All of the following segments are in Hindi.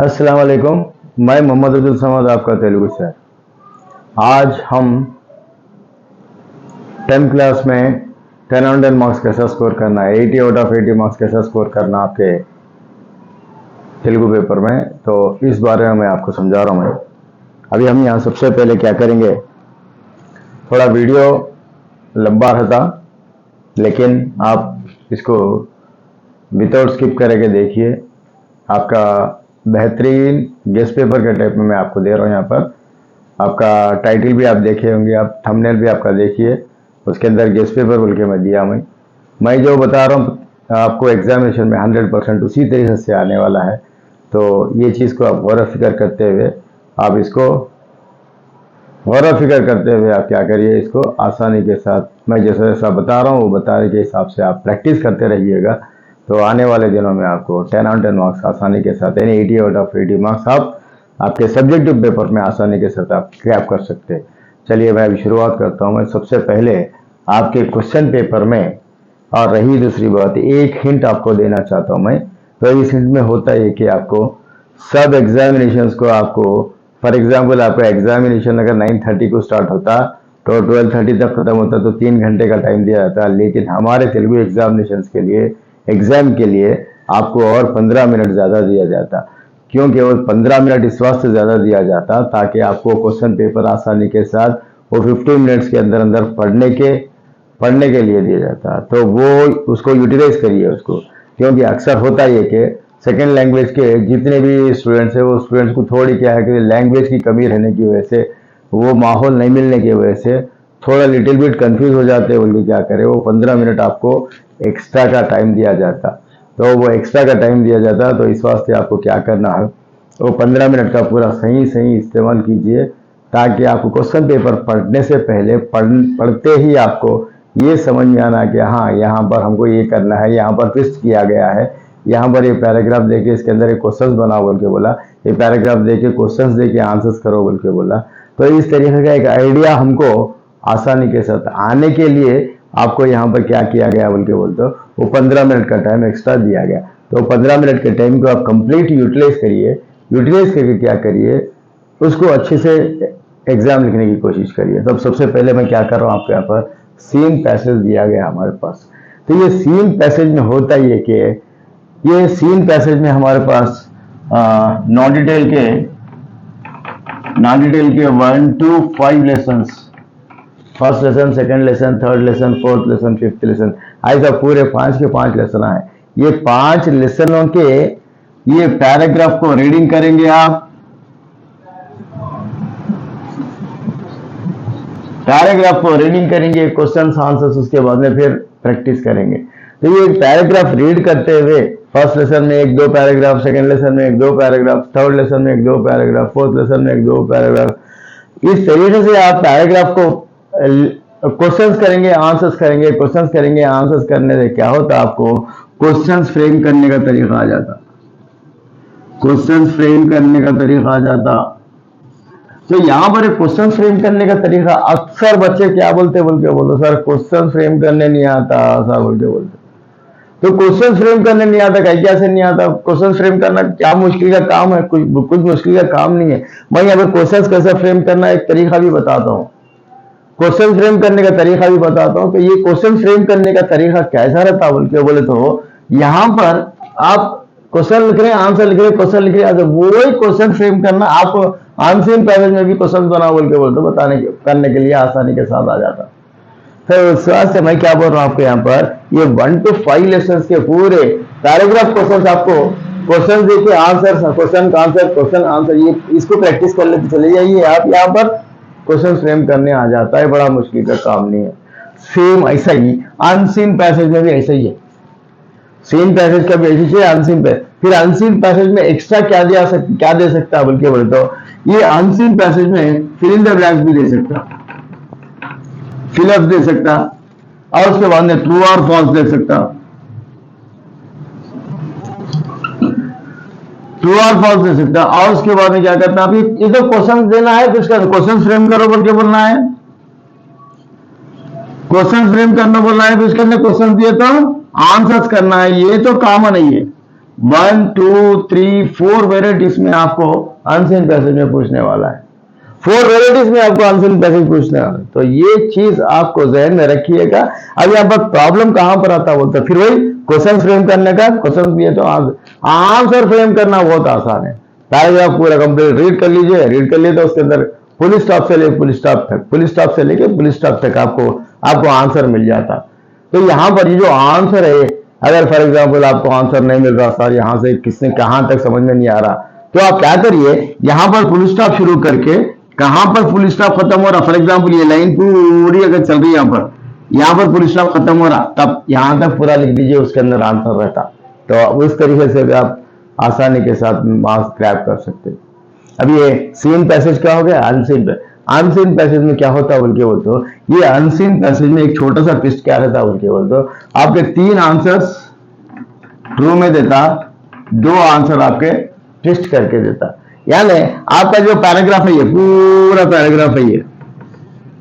अस्सलाम वालेकुम। मैं मोहम्मद अब्दुल समद, आपका तेलुगु सर। आज हम 10th क्लास में 10 on 10 मार्क्स कैसा स्कोर करना है, 80 आउट ऑफ 80 मार्क्स कैसा स्कोर करना आपके तेलुगु पेपर में, तो इस बारे में मैं आपको समझा रहा हूँ। मैं अभी हम यहाँ सबसे पहले क्या करेंगे, थोड़ा वीडियो लंबा रहता, लेकिन आप इसको विदाउट स्किप करके देखिए। आपका बेहतरीन गेस्ट पेपर के टाइप में मैं आपको दे रहा हूँ। यहाँ पर आपका टाइटल भी आप देखे होंगे, आप थंबनेल भी आपका देखिए, उसके अंदर गेस्ट पेपर बोल के मैं दिया। मैं जो बता रहा हूँ आपको एग्जामिनेशन में 100% उसी तरीके से आने वाला है। तो ये चीज़ को आप गौर फिक्र करते हुए, आप इसको गौर फिक्र करते हुए आप क्या करिए, इसको आसानी के साथ मैं जैसा जैसा बता रहा हूँ वो बताने के हिसाब से आप प्रैक्टिस करते रहिएगा। तो आने वाले दिनों में आपको 10 on 10 मार्क्स आसानी के साथ, यानी 80 आउट ऑफ 80 मार्क्स आप आपके सब्जेक्टिव पेपर में आसानी के साथ आप क्रैप कर सकते हैं। चलिए मैं अभी शुरुआत करता हूँ। मैं सबसे पहले आपके क्वेश्चन पेपर में, और रही दूसरी बात, एक हिंट आपको देना चाहता हूँ मैं। तो इस हिंट में होता है कि आपको सब एग्जामिनेशंस को, आपको फॉर एग्जाम्पल आपका एग्जामिनेशन अगर 9:30 को स्टार्ट होता तो 12:30 तक खत्म होता, तो 3 घंटे का टाइम दिया जाता। लेकिन हमारे तेलुगु एग्जामिनेशंस के लिए, एग्जाम के लिए आपको और 15 मिनट ज़्यादा दिया जाता। क्योंकि वो 15 मिनट इस वास्ते ज़्यादा दिया जाता ताकि आपको क्वेश्चन पेपर आसानी के साथ वो 15 मिनट्स के अंदर अंदर पढ़ने के लिए दिया जाता। तो वो उसको यूटिलाइज करिए उसको, क्योंकि अक्सर होता है कि सेकेंड लैंग्वेज के जितने भी स्टूडेंट्स हैं, वो स्टूडेंट्स को थोड़ी क्या है कि लैंग्वेज की कमी रहने की वजह से, वो माहौल नहीं मिलने की वजह से थोड़ा लिटिल बिट कंफ्यूज हो जाते हैं। बोलिए क्या करें, वो 15 मिनट आपको एक्स्ट्रा का टाइम दिया जाता। तो वो एक्स्ट्रा का टाइम दिया जाता, तो इस वास्ते आपको क्या करना है, वो 15 मिनट का पूरा सही इस्तेमाल कीजिए, ताकि आपको क्वेश्चन पेपर पढ़ने से पहले पढ़ते ही आपको ये समझ में आना कि हाँ यहाँ पर हमको ये करना है, यहाँ पर ट्विस्ट किया गया है, यहाँ पर ये पैराग्राफ देके इसके अंदर एक क्वेश्चंस बनाओ बोल के बोला, ये पैराग्राफ देके क्वेश्चंस देके आंसर्स करो बोल के बोला। तो इस तरीके का एक आइडिया हमको आसानी के साथ आने के लिए आपको यहाँ पर क्या किया गया बोल के बोलते हो, वो 15 मिनट का टाइम एक्स्ट्रा दिया गया। तो 15 मिनट के टाइम को आप कंप्लीट यूटिलाइज करिए। यूटिलाइज करके क्या करिए, उसको अच्छे से एग्जाम लिखने की कोशिश करिए। तो सबसे पहले मैं क्या कर रहा हूँ, आपके यहाँ पर सीन पैसेज दिया गया हमारे पास। तो ये सीन पैसेज में होता ही है कि ये सीन पैसेज में हमारे पास नॉन डिटेल के 1 to 5 lesson, first lesson, second lesson, third lesson, fourth lesson, fifth lesson, ऐसा पूरे 5 के 5 लेसन है। ये 5 लेसनों के ये पैराग्राफ को रीडिंग करेंगे आप, पैराग्राफ को रीडिंग करेंगे, क्वेश्चंस आंसर्स उसके बाद में फिर प्रैक्टिस करेंगे। तो ये पैराग्राफ रीड करते हुए फर्स्ट लेसन में 1-2 पैराग्राफ, सेकंड लेसन में 1-2 पैराग्राफ, थर्ड लेसन में 1-2 पैराग्राफ, फोर्थ लेसन में 1-2 पैराग्राफ, इस तरीके से आप पैराग्राफ को क्वेश्चंस करेंगे, आंसर्स करेंगे, क्वेश्चंस करेंगे, आंसर्स करने से क्या होता, आपको क्वेश्चंस फ्रेम करने का तरीका आ जाता। क्वेश्चंस फ्रेम करने का तरीका आ जाता। तो यहाँ पर क्वेश्चन फ्रेम करने का तरीका, अक्सर बच्चे क्या बोलते बोलते सर क्वेश्चन फ्रेम करने नहीं आता, सर बोलते। तो क्वेश्चन फ्रेम करने नहीं आता, कैसे नहीं आता? क्वेश्चन फ्रेम करना क्या मुश्किल का काम है? कुछ मुश्किल का काम नहीं है। मैं यहाँ पर क्वेश्चन कैसे फ्रेम करना एक तरीका भी बताता हूँ, क्वेश्चन फ्रेम करने का तरीका भी बताता हूँ। तो ये क्वेश्चन फ्रेम करने का तरीका कैसा रहता बोले तो यहाँ पर आप क्वेश्चन लिख रहे हैं, आंसर लिख रहे हैं, क्वेश्चन लिख रहे हैं, वही क्वेश्चन फ्रेम करना आप आंसर पैसेज में भी क्वेश्चन बनाओ बोल के बोलते, बताने करने के लिए आसानी के साथ आ जाता। तो उस से मैं क्या बोल रहा हूँ आपको, यहाँ पर ये 1 to 5 लेसन के पूरे पैराग्राफ क्वेश्चन, आपको क्वेश्चन देखिए, answer, question answer, question answer, ये इसको प्रैक्टिस कर लेते चले जाइए आप। यहाँ पर क्वेश्चन फ्रेम करने आ जाता है, बड़ा मुश्किल का काम नहीं है। सेम ऐसा ही अनसीन पैसेज में भी ऐसा ही है। सीन पैसेज का भी ऐसी है, अनसीन पैसेज। फिर अनसीन पैसेज में एक्स्ट्रा क्या दे सकता है बल्कि बोले तो, ये अनसीन पैसेज में फिल इन द ब्लैंक्स भी दे सकता, फिलअप दे सकता, और उसके बाद में ट्रू और फॉल्स दे सकता, ट्रू और फॉल्स दे सकता। और उसके बाद में क्या करता, आप ये तो क्वेश्चन देना है, तो इसका क्वेश्चन फ्रेम करो बोल के बोलना है, क्वेश्चन फ्रेम करना बोलना है, तो इसके अंदर क्वेश्चन दिए तो आंसर्स करना है। ये तो कॉमन है, 1 2 3 4 वेराइटीज में आपको अनसीन पैसेज में पूछने वाला है। 4 वेराइटीज में आपको अनसीन पैसेज पूछने वाला है। तो ये चीज आपको जहन में रखिएगा। अब यहाँ पर प्रॉब्लम कहां पर आता बोलते हैं, फिर वही क्वेश्चन फ्रेम करने का। क्वेश्चन ये तो आंसर फ्रेम करना बहुत आसान है। पैराग्राफ पूरा कंप्लीट रीड कर लीजिए, रीड कर लिए तो उसके अंदर फुल स्टॉप से लेके फुल स्टॉप तक, फुल स्टॉप से लेके फुल स्टॉप तक आपको आंसर मिल जाता। तो यहाँ पर ये जो आंसर है, अगर फॉर एग्जाम्पल आपको आंसर नहीं मिल रहा सर यहाँ से किसने कहां तक समझ में नहीं आ रहा, तो आप क्या करिए, यहाँ पर फुल स्टॉप शुरू करके कहां पर फुल स्टॉप खत्म हो रहा, फॉर एग्जाम्पल ये लाइन पूरी अगर चल रही है यहाँ पर फुल स्टॉप खत्म हो रहा, तब यहां तक पूरा लिख दीजिए, उसके अंदर आंसर रहता। तो उस तरीके से भी आप आसानी के साथ मार्क्स क्रैक कर सकते। अब ये सीन पैसेज क्या हो गया, अनसीन पैसेज। अनसीन पैसेज में क्या होता है बोल के बोलते हो, ये अनसीन पैसेज में एक छोटा सा ट्विस्ट क्या रहता है बोल के बोलते हो, आपके 3 आंसर्स ट्रू में देता, 2 आंसर आपके ट्विस्ट करके देता। यानी आपका जो पैराग्राफ है, ये पूरा पैराग्राफ है,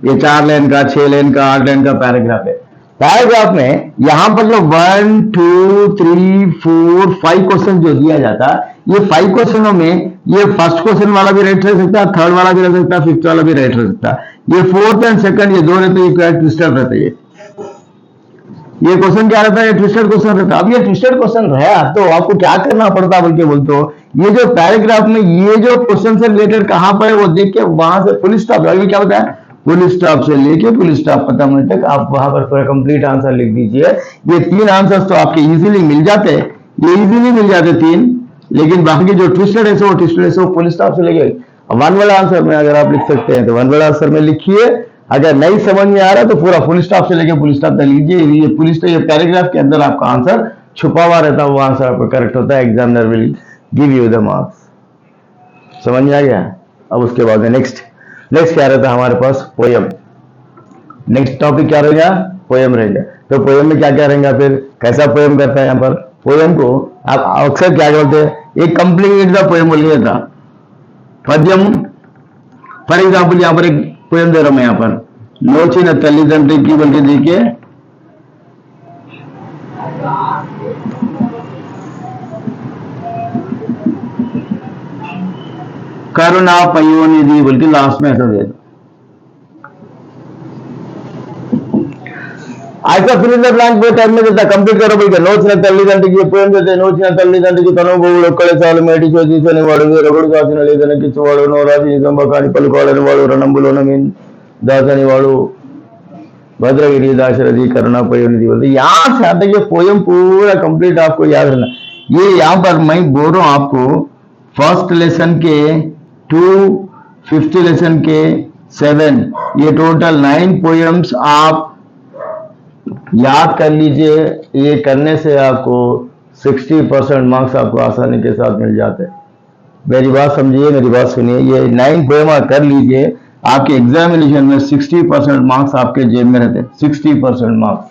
ये 4 लाइन का, 6 लाइन का, 8 लाइन का पैराग्राफ है। पैराग्राफ में यहां पर जो 1 2 3 4 5 क्वेश्चन जो दिया जाता, ये 5 क्वेश्चनों में ये फर्स्ट क्वेश्चन वाला भी राइट रह सकता है, थर्ड वाला भी रह सकता है, फिफ्थ वाला भी राइट रह सकता है। ये फोर्थ एंड सेकंड ये 2 रहते हैं, ये ट्विस्टेड रहता है। ये क्वेश्चन क्या रहता है, ट्विस्टेड क्वेश्चन रहता है। अब ये ट्विस्टेड क्वेश्चन रहा तो आपको क्या करना पड़ता बोल के बोलते हो, ये जो पैराग्राफ में ये जो क्वेश्चन से रिलेटेड कहां पर है वो देख के वहां से फुल स्टॉप, अभी क्या होता है, फुल स्टॉप से लेके फुल स्टॉप खत्म होने तक आप वहां पर पूरा कंप्लीट आंसर लिख दीजिए। ये 3 आंसर्स तो आपके इजीली मिल जाते हैं, ये इजीली मिल जाते 3, लेकिन बाकी जो ट्विस्टेड है सो फुल स्टॉप से लेके 1 वर्ड आंसर में अगर आप लिख सकते हैं तो 1 वर्ड आंसर में लिखिए। अगर नहीं समझ में आ रहा तो पूरा फुल स्टॉप से लेके फुल स्टॉप तक लीजिए। ये फुल स्टॉप, ये पैराग्राफ के अंदर आपका आंसर छुपा हुआ रहता है, वो आंसर आपका करेक्ट होता है। Examiner will give you the marks. समझ में आ गया। अब उसके बाद नेक्स्ट क्या रहता है हमारे पास, पोयम। नेक्स्ट टॉपिक क्या रहेगा, पोयम रहेगा। तो पोयम में क्या क्या रहेगा, फिर कैसा पोयम करता है। यहाँ पर पोयम को आप अक्सर क्या बोलते हैं, एक कंप्लीट द पोयम बोल था पद्यम। फॉर एग्जाम्पल यहाँ पर एक पोयम दे रहा हूं मैं, यहाँ पर नोचिन तल्लिदंड्री की बोल के देखिए, करुणा पयोनिधि बोल के लास्ट में ऐसा दे दो। ऐसा फिर ब्लैंक पे टाइम में देता, कंप्लीट करो बोल के। नोचिन तल्लिदंड्री की पोयम देते, नोचिन तल्लिदंड्री की కనుగోలు కళసాలు మేటి చూసిన వాడు రగుడు కాసిన లేదని కిచ్చువాడు నోరాజు నిజంబ కాని పలుకోవాలని వాడు రణంబులోన दासनी वालू भद्रगिरी दाशरथी करुणा पयोनिधि बोलते। यहाँ से आता ये पोयम पूरा कंप्लीट आपको याद रखना। ये यहाँ पर मैं बोल रहा हूं आपको, फर्स्ट लेसन के 2, 5th लेसन के 7, ये टोटल 9 पोयम्स आप याद कर लीजिए। ये करने से आपको 60% मार्क्स आपको आसानी के साथ मिल जाते हैं। मेरी बात समझिए, मेरी बात सुनिए। ये 9 पोयम आप कर लीजिए, आपके एग्जामिनेशन में 60% मार्क्स आपके जेब में रहते हैं। 60% मार्क्स।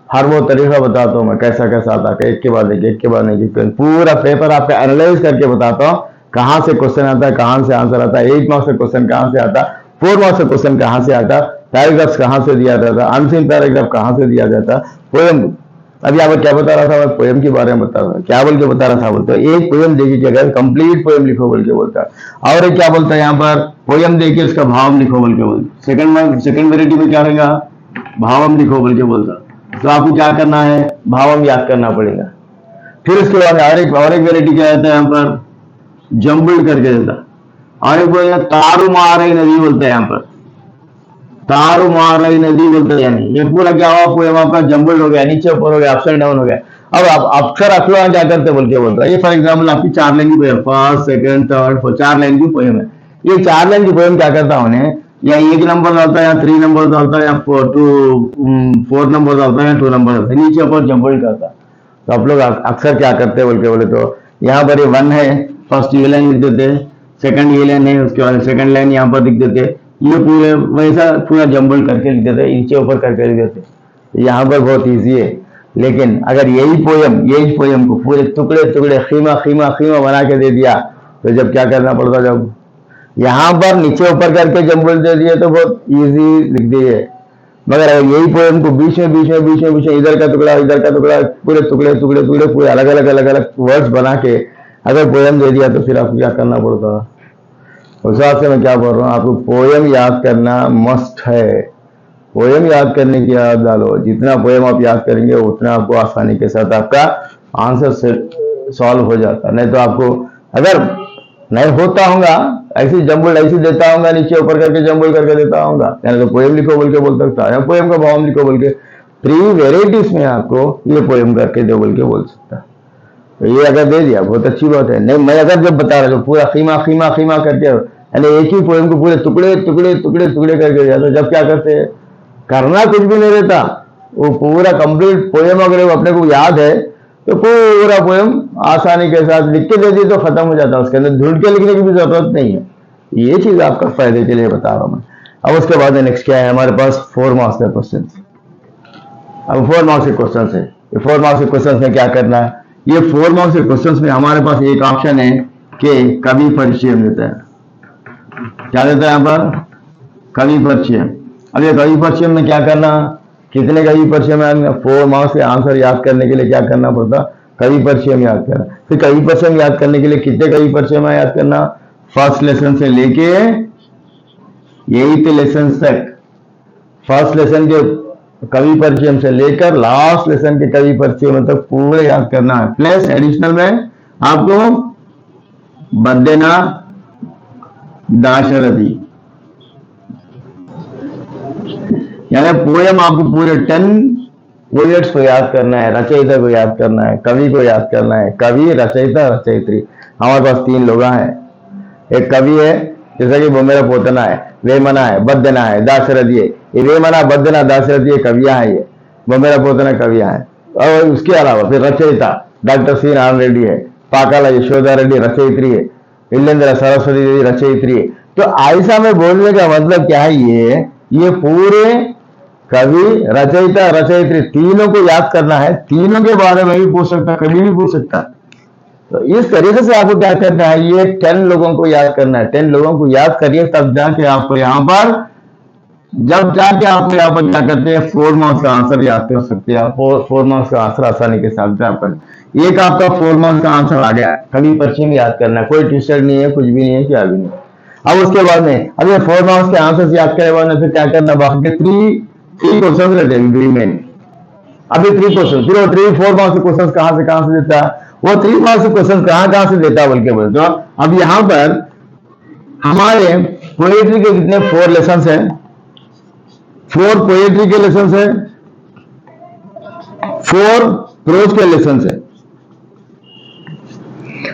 हर वो तरीका बताता हूँ मैं, कैसा कैसा आता है, एक के बाद एक पूरा पेपर आपका एनालाइज करके बताता हूँ, कहाँ से क्वेश्चन आता है, कहाँ से आंसर आता है, 8 मार्क्स का क्वेश्चन कहाँ से आता, 4 मार्क्स का क्वेश्चन कहाँ से आता, पैराग्राफ्स कहाँ से दिया जाता, अनसीन पैराग्राफ कहाँ से दिया जाता, पोयम। अभी आप क्या बता रहा था, मैं पोयम के बारे में बता रहा था, क्या बोल के बता रहा था बोलते, एक पोयम देखिए अगर कंप्लीट पोयम लिखो बोल के बोलता है। और एक क्या बोलता है यहाँ पर, पोयम देखिए उसका भाव लिखो बोल के बोलते। सेकंड वेराइटी में क्या रहेगा, भावम लिखो बोल के बोलता। तो आपको क्या करना है, भावम याद करना पड़ेगा। फिर उसके बाद और एक वेराइटी क्या रहता है यहाँ पर, जम्बल्ड करके देता। और एक बोलता तारुमारई नदी बोलता है, यहाँ पर तारुमारई नदी बोलते हैं। यानी ये पूरा क्या हुआ, पोयम आपका जम्बल्ड हो गया, नीचे ऊपर हो गया, अपसाइड डाउन हो गया। अब आप अक्षर अक्षर क्या करते बोल के बोलता है। ये फॉर एग्जाम्पल आपकी 4 लाइन की poem, first second third 4 line की पोयम है। ये 4 लाइन की पोयम क्या करता है उन्हें, या 1 नंबर डालता है, या 3 नंबर डालता है, या 4 नंबर डालता है, या 2 नंबर डालता है, नीचे ऊपर जम्बल्ड करता है। तो आप लोग अक्सर क्या करते हैं बोल के बोले, तो यहाँ पर ये 1 है, फर्स्ट ये लाइन लिख देते, सेकंड ये लाइन है, उसके बाद सेकंड लाइन यहाँ पर लिख देते, ये पूरे वैसा पूरा जम्बल करके लिख देते, नीचे ऊपर करके लिख देते। यहाँ पर बहुत इजी है। लेकिन अगर यही पोयम को पूरे टुकड़े टुकड़े खीमा खीमा खीमा बना के दे दिया, तो जब क्या करना पड़ता, जब यहाँ पर नीचे ऊपर करके जम्बल दे दिए तो बहुत इजी लिख दिए। मगर अगर यही पोएम को बीच में इधर का टुकड़ा पूरे टुकड़े पूरे अलग अलग वर्ड्स बना के अगर पोएम दे दिया तो फिर आपको क्या करना पड़ता। उस हिसाब से मैं क्या बोल रहा हूँ, आपको पोएम याद करना मस्ट है। पोएम याद करने की याद डालो, जितना पोएम आप याद करेंगे उतना आपको आसानी के साथ आपका आंसर सॉल्व हो जाता। नहीं तो आपको अगर नहीं होता होगा ऐसी जंबल ऐसी देता होगा, नीचे ऊपर करके जंबल करके देता होगा, यानी तो पोएम लिखो बोल के बोल सकता है, पोएम का फॉर्म लिखो बोल के 3 वेराइटीज में आपको ये पोएम करके दो बोल के बोल सकता। तो ये अगर दे दिया बहुत अच्छी बात है। नहीं मैं अगर जब बता रहा हूँ पूरा खीमा करके, यानी एक ही पोएम को पूरे टुकड़े करके दिया, तो जब क्या करते हैं, करना कुछ भी नहीं रहता, वो पूरा कंप्लीट पोएम अगर अपने को याद है तो पूरा पोएम आसानी के साथ लिख के दे दी तो खत्म हो जाता है, उसके अंदर ढूंढ के लिखने की भी जरूरत नहीं है। ये चीज आपका फायदे के लिए बता रहा हूं मैं। अब उसके बाद नेक्स्ट क्या है हमारे पास, 4 मार्क्स का क्वेश्चन। अब 4 मार्क्स के क्वेश्चन है, 4 मार्क्स के क्वेश्चन में क्या करना है, ये 4 मार्क्स के क्वेश्चन में हमारे पास एक ऑप्शन है कि कवि परिचय देता है। क्या देता है यहाँ पर, कवि परिचय। अब ये कवि परिचय में क्या करना, कितने कवि परिचय में 4 मार्क्स के आंसर याद करने के लिए क्या करना पड़ता, कवि परिचय में याद करना। फिर कवि परिचय में याद करने के लिए कितने कवि परिचय में याद करना, फर्स्ट लेसन से लेके 8th लेसन तक, फर्स्ट लेसन के कवि परिचय से लेकर लास्ट लेसन के कवि परिचय में तक पूरे याद करना है। प्लस एडिशनल में आपको बंदेना दाशरथी, यानी पोएम आपको पूरे 10 पोएट्स को याद करना है, रचयिता को याद करना है, कवि को याद करना है। कवि, रचयिता, रचयित्री, हमारे पास 3 लोग हैं। एक कवि है जैसा कि वो मेरा पोतना है, वेमना है, बद्दना है, दाशरथी है। ये वेमना, बद्दना, दाशरथी कवियां है, ये वो मेरा पोतना कवियां है। और उसके अलावा फिर रचयिता डॉक्टर सी नारायण रेड्डी है, पाकाला यशोदा रेड्डी रचयित्री है, इलेंद्र सरस्वती देवी रचयित्री है। तो ऐसा में बोलने का मतलब क्या है, ये पूरे कवि, रचयिता, रचयित्री तीनों को याद करना है। तीनों के बारे में भी पूछ सकता, कभी भी पूछ सकता। तो इस तरीके से आपको क्या करना है, ये 10 लोगों को याद करना है। 10 लोगों को याद करिए, तब जाके आपको यहाँ पर जब जाके आप यहाँ पर क्या करते हैं, 4 मार्क्स का आंसर याद कर सकते हैं। आप 4 मार्क्स का आंसर आसानी के साथ कर। एक आपका 4 मार्क्स का आंसर आ गया, कभी परिचय में याद करना, कोई ट्विस्टर नहीं है, कुछ भी नहीं है, क्या भी नहीं। अब उसके बाद में अब ये 4 मार्क्स के आंसर याद करे बाद में फिर क्या करना, बाकी 3 क्वेश्चन रहते हैं। अभी 3 क्वेश्चन, फिर वो 4 मार्क्स के क्वेश्चन कहां से देता है, वो 3 मार्क्स के क्वेश्चन कहां से देता है बोल के बोलते हो। अब यहां पर हमारे पोएट्री के कितने 4 लेसन है, 4 पोएट्री के लेसन है, 4 प्रोज के लेसन है।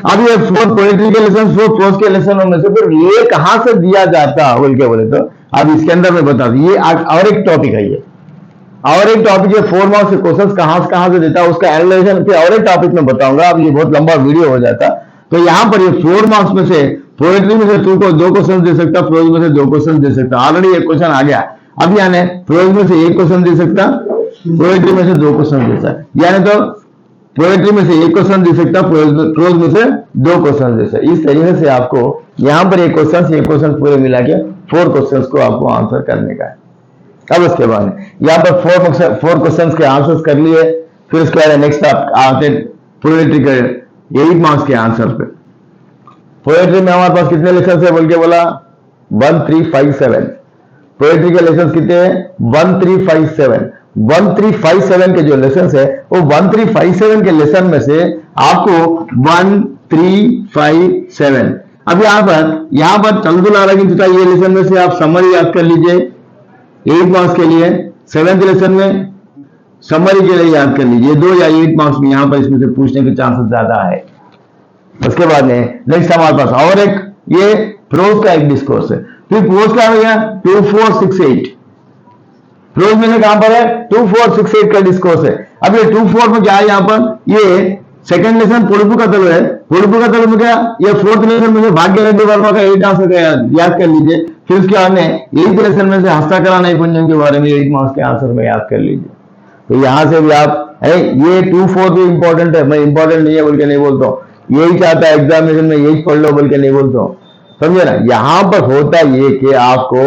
अब ये 4 पोएट्री के लेसन, 4 प्रोज के लेसन में से फिर ये कहां से दिया जाता बोल के बोले तो अब इसके अंदर मैं बता दूं, ये और एक टॉपिक है, ये और एक टॉपिक है 4 मार्क्स के क्वेश्चन कहां से देता है, उसका एनालाइजेशन फिर और एक टॉपिक में बताऊंगा। अब ये बहुत लंबा वीडियो हो जाता। तो यहां पर ये 4 मार्क्स में से पोएट्री में से 2 क्वेश्चन दे सकता, प्रोज में से 2 क्वेश्चन दे सकता। ऑलरेडी एक क्वेश्चन आ गया। अब यानी प्रोज में से 1 क्वेश्चन दे सकता, पोएट्री में से 2 क्वेश्चन दे सकता, यानी तो पोएट्री में से 1 क्वेश्चन दे सकता, प्रोज में से 2 क्वेश्चन दे सकता। इस तरीके से आपको यहां पर एक क्वेश्चन पूरे मिला के 4 क्वेश्चन को आपको आंसर करने का है। अब उसके बाद यहाँ पर 4 क्वेश्चन के आंसर्स कर लिए, फिर उसके बाद नेक्स्ट आप आते पोएट्री के 8 मार्क्स के आंसर पे। पोएट्री में हमारे पास कितने लेसन है बोल के बोला, 1357। पोएट्री के लेसन कितने हैं, 1357। 1357 के जो लेसन है वो 1357 के लेसन में से आपको 1357। अब यहाँ पर चंदुला रही ये लेसन में से आप समरी याद कर लीजिए 8 मार्क्स के लिए। 7th लेसन में समरी के लिए याद कर लीजिए 2 या 8 मार्क्स में, यहां पर इसमें से पूछने के चांसेस ज्यादा है। उसके बाद में नेक्स्ट हमारे पास और एक ये प्रोज का एक डिस्कोर्स है। फिर प्रोज का हो गया 2468। प्रोज में से कहां पर है, 2468 का डिस्कोर्स है। अब ये 24 में क्या है, यहाँ पर ये सेकंड लेसन पोड़पू का तल है। पोड़पू का तल में क्या, ये 4th लेसन में से भाग्य रेड्डी वर्मा का 8 आंसर याद कर लीजिए। फिर उसके बाद में 8th लेसन में से हस्ताकला नैपुण्यम के बारे में 8 मार्क्स के आंसर में याद कर लीजिए। तो यहां से भी आप ये 24 भी इंपॉर्टेंट है, मैं इंपॉर्टेंट नहीं है बोल के नहीं बोलता हूँ, यही चाहता है एग्जामिनेशन में यही पढ़ लो बोल के नहीं बोलता हूँ, समझे ना। यहां पर होता ये कि आपको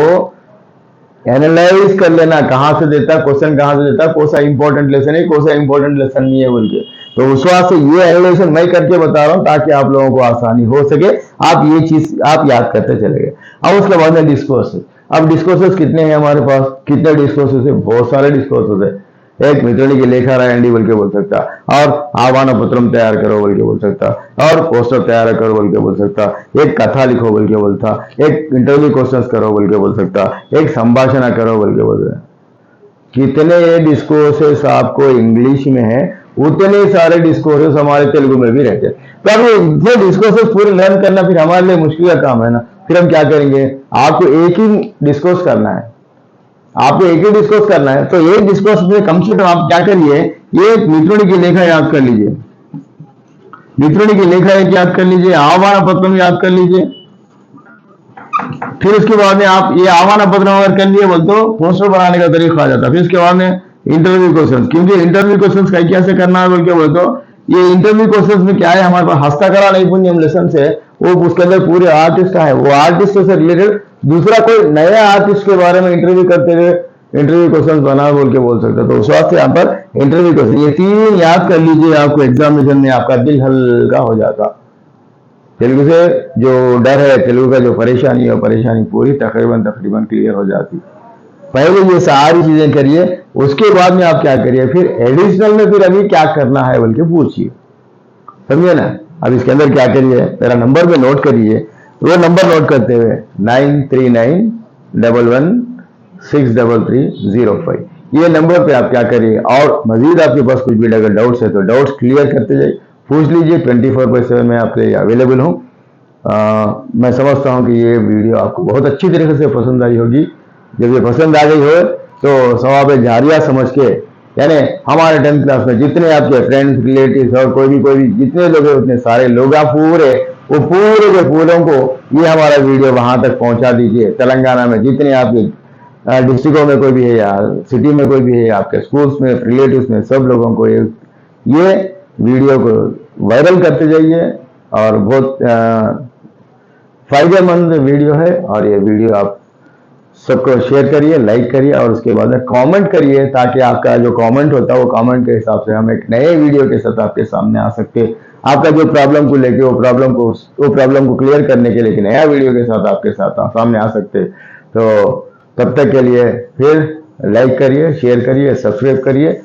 एनालाइज कर लेना, कहाँ से देता क्वेश्चन, कहाँ से देता, कौन सा इंपॉर्टेंट लेसन है, कौन सा इंपॉर्टेंट लेसन नहीं है बोल के। तो उस वजह से ये एनालाइजेशन मैं करके बता रहा हूँ ताकि आप लोगों को आसानी हो सके, आप ये चीज आप याद करते चले गए। अब उसके बाद में डिस्कोर्सेस। अब डिस्कोर्सेस कितने हैं हमारे पास, कितने डिस्कोर्सेस है, बहुत सारे डिस्कोर्सेस है। एक मित्रणी की लेखा रायंडी बोल के बोल सकता, और आह्वान पत्रम तैयार करो बोल के बोल सकता, और पोस्टर तैयार करो बोल के बोल सकता, एक कथा लिखो बोल के बोलता, एक इंटरव्यू क्वेश्चंस करो बोल के बोल सकता, एक संभाषण करो बोल के बोलता। कितने डिस्कोर्सेस आपको इंग्लिश में है, उतने सारे डिस्कोर्सेस हमारे तेलुगु में भी रहते हैं। तो अब इतने डिस्कोर्सेस पूरे लर्न करना फिर हमारे लिए मुश्किल का काम है ना। फिर हम क्या करेंगे, आपको एक ही डिस्कोर्स करना है, आपको एक ही डिस्कोर्स करना है। तो एक डिस्कोर्स में कम से कम आप क्या करिए, ये मित्रोणी की लेखा याद कर लीजिए, मित्रोणी की लेखा एक याद कर लीजिए, आह्वान पत्र याद कर लीजिए। फिर उसके बाद में आप ये आह्वान पत्र अगर कर लिए बोल तो पोस्टर बनाने का तरीका आ जाता है। फिर उसके बाद में इंटरव्यू क्वेश्चन, क्योंकि इंटरव्यू क्वेश्चन कैसे करना है बोल के बोल तो ये इंटरव्यू क्वेश्चन में क्या है, हमारे पास हस्तकला नैपुण्यम लेसन से वो उसके अंदर पूरे आर्टिस्ट का है, वो आर्टिस्ट से रिलेटेड दूसरा कोई नया आर्टिस्ट के बारे में इंटरव्यू करते हुए इंटरव्यू क्वेश्चन बना बोल के बोल सकते। तो उस वास्ते यहाँ पर इंटरव्यू क्वेश्चन ये तीन याद कर लीजिए, आपको एग्जामिनेशन में आपका दिल हल्का हो जाता। तेलुगु से जो डर है, तेलुगु का जो परेशानी है, परेशानी पूरी तकरीबन क्लियर हो जाती। पहले ये सारी चीजें करिए, उसके बाद में आप क्या करिए, फिर एडिशनल में फिर अभी क्या करना है बोल के पूछिए, समझे ना। अब इसके अंदर क्या करिए, मेरा नंबर में नोट करिए, वो नंबर नोट करते हुए 939111633305 ये नंबर पे आप क्या करिए। और मजीद आपके पास कुछ भी अगर डाउट्स है तो डाउट्स क्लियर करते जाइए, पूछ लीजिए। 24/7 में आपके लिए अवेलेबल हूँ। मैं समझता हूँ कि ये वीडियो आपको बहुत अच्छी तरीके से पसंद आई होगी। जब ये पसंद आ गई हो तो सवाब जारिया समझ के, यानी हमारे 10th क्लास में जितने आपके फ्रेंड्स, रिलेटिव्स और कोई भी जितने लोग हैं उतने सारे लोग आप पूरे के पूरों को ये हमारा वीडियो वहां तक पहुंचा दीजिए। तेलंगाना में जितने आपके डिस्ट्रिक्टों में कोई भी है या सिटी में कोई भी है, आपके स्कूल्स में, रिलेटिव्स में, सब लोगों को ये वीडियो को वायरल करते जाइए। और बहुत फायदेमंद वीडियो है, और ये वीडियो आप सबको शेयर करिए, लाइक करिए, और उसके बाद में कमेंट करिए, ताकि आपका जो कमेंट होता है वो कमेंट के हिसाब से हम एक नए वीडियो के साथ आपके सामने आ सकते। आपका जो प्रॉब्लम को लेके वो प्रॉब्लम को क्लियर करने के लिए नया वीडियो के साथ आपके साथ सामने आ सकते। तो तब तक के लिए फिर लाइक करिए, शेयर करिए, सब्सक्राइब करिए।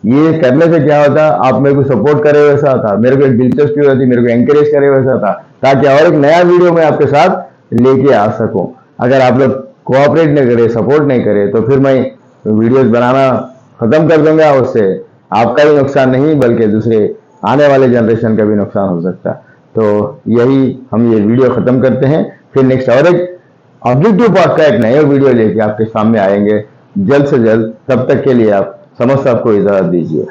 ये करने से क्या होता, आप मेरे को सपोर्ट करे वैसा था, मेरे को एक दिलचस्पी होती, मेरे को एंकरेज करे वैसा था, ताकि और एक नया वीडियो मैं आपके साथ लेके आ सकूं। अगर आप लोग कोऑपरेट नहीं करे, सपोर्ट नहीं करे, तो फिर मैं वीडियोस बनाना खत्म कर दूंगा। उससे आपका भी नुकसान नहीं बल्कि दूसरे आने वाले जनरेशन का भी नुकसान हो सकता। तो यही हम ये वीडियो खत्म करते हैं, फिर नेक्स्ट और एक ऑब्जेक्टिव पार्ट का एक नया वीडियो लेके आपके सामने आएंगे जल्द से जल्द। तब तक के लिए आप समस्त आपको इजाजत दीजिए।